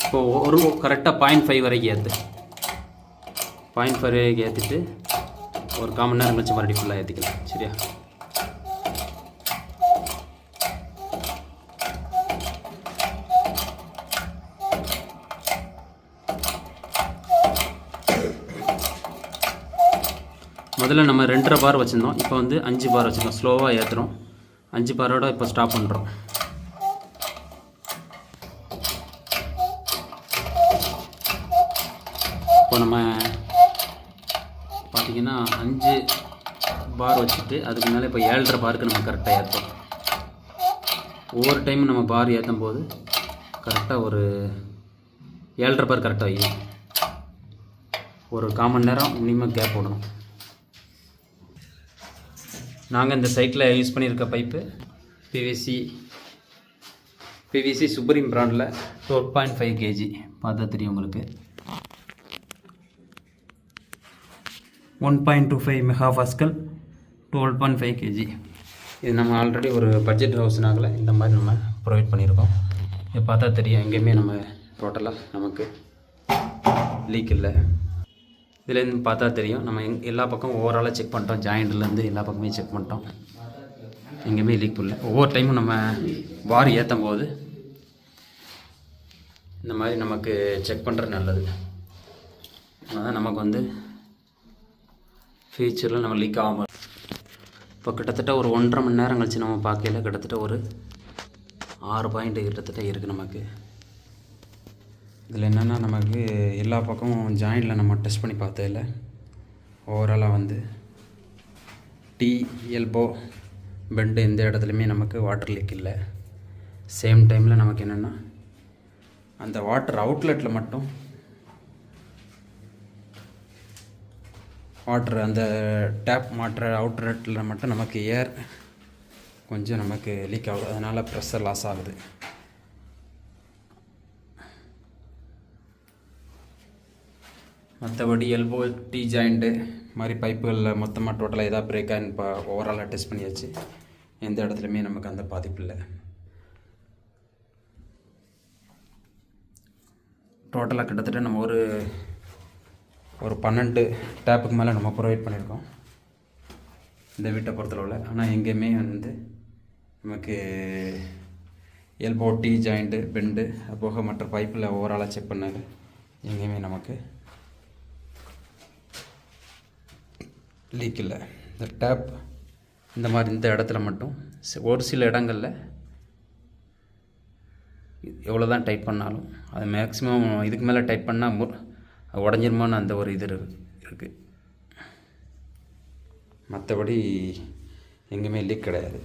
இப்போது ஒரு கரெக்டாக 0.5 வரைக்கும் ஏற்று. 0.5 வரைக்கும் ஏற்றிட்டு ஒரு 1/4 மணி நேரம் கழிச்சு மறுபடியும் ஃபுல்லாக ஏற்றிக்கலாம். சரியா? முதல்ல நம்ம 2.5 பார் வச்சுருந்தோம். இப்போ வந்து 5 பார் வச்சுருக்கோம். ஸ்லோவாக ஏற்றுறோம். 5 பாரோட இப்போ ஸ்டாப் பண்ணுறோம். இப்போ நம்ம பார்த்திங்கன்னா 5 பார் வச்சுட்டு அதுக்கு மேலே இப்போ 7.5 பாருக்கு நம்ம கரெக்டாக ஏற்றோம். ஒவ்வொரு டைமும் நம்ம பார் ஏற்றும் போது கரெக்டாக ஒரு 7.5 பார் கரெக்டாக வைக்கணும். ஒரு 1/4 மணி நேரம் மினிமம் கேப் விடணும். நாங்கள் இந்த சைக்கிளில் யூஸ் பண்ணியிருக்க பைப்பு பிவிசி சுப்ரீம் பிராண்டில் 12.5 kg. பார்த்தா தெரியும் உங்களுக்கு. 1.25 மெகாபாஸ்கல் 12.5 kg. இது நம்ம ஆல்ரெடி ஒரு பட்ஜெட் ஹவுஸ்னால இந்த மாதிரி நம்ம ப்ரொவைட் பண்ணியிருக்கோம். இது பார்த்தா தெரியும், எங்கேயுமே நம்ம டோட்டலாக நமக்கு லீக் இல்லை. இதுலேருந்து பார்த்தா தெரியும், நம்ம எல்லா பக்கமும் ஓவராலாக செக் பண்ணிட்டோம். ஜாயிண்ட்லேருந்து எல்லா பக்கமே செக் பண்ணிட்டோம், எங்கேயுமே லீக் இல்லை. ஒவ்வொரு டைமும் நம்ம பார் ஏற்றும் போது இந்த மாதிரி நமக்கு செக் பண்ணுறது நல்லது. அதுதான் நமக்கு வந்து ஃபியூச்சரில் நம்ம லீக் ஆகாமல். இப்போ கிட்டத்தட்ட ஒரு 1.5 மணி நேரம் கழிச்சு நம்ம பார்க்கல கிட்டத்தட்ட ஒரு 6 பாயிண்ட் கிட்டத்தட்ட இருக்குது நமக்கு. இதில் என்னென்னா நமக்கு எல்லா பக்கமும் ஜாயிண்டில் நம்ம டெஸ்ட் பண்ணி பார்த்ததில்ல. ஓவராலாக வந்து டீ எல்போ பெண்டு எந்த இடத்துலையுமே நமக்கு வாட்டர் லீக் இல்லை. சேம் டைமில் நமக்கு என்னென்னா அந்த வாட்டர் அவுட்லெட்டில் மட்டும் அந்த டேப் மாட்டுற அவுட்லெட்டில் மட்டும் நமக்கு ஏர் கொஞ்சம் நமக்கு லீக் ஆகுது. அதனால் ப்ரெஷர் லாஸ் ஆகுது. மற்றபடி எல்போ டீ ஜாயிண்ட்டு மாதிரி பைப்புகளில் மொத்தமாக டோட்டலாக எதாவது பிரேக் ஆகின்னு இப்போ ஓவராலாக டெஸ்ட் பண்ணியாச்சு. எந்த இடத்துலையுமே நமக்கு அந்த பாதிப்பு இல்லை. டோட்டலாக கிட்டத்தட்ட நம்ம ஒரு 12 டேப்புக்கு மேலே நம்ம ப்ரொவைட் பண்ணியிருக்கோம் இந்த வீட்டை பொறுத்தளவில். ஆனால் எங்கேயுமே வந்து நமக்கு எல்போ டீ ஜாயிண்ட்டு பெண்டு போக மற்ற பைப்பில் ஓவராலாக செக் பண்ணாங்க எங்கேயுமே நமக்கு லீக் இல்லை. இந்த டேப் இந்த மாதிரி இந்த இடத்துல மட்டும் ஒரு சில இடங்களில் எவ்வளோ தான் டைட் பண்ணாலும் அது மேக்ஸிமம் இதுக்கு மேலே டைட் பண்ணால் உடஞ்சிருமான்னு அந்த ஒரு இது இருக்குது. மற்றபடி எங்கேயுமே லீக் கிடையாது.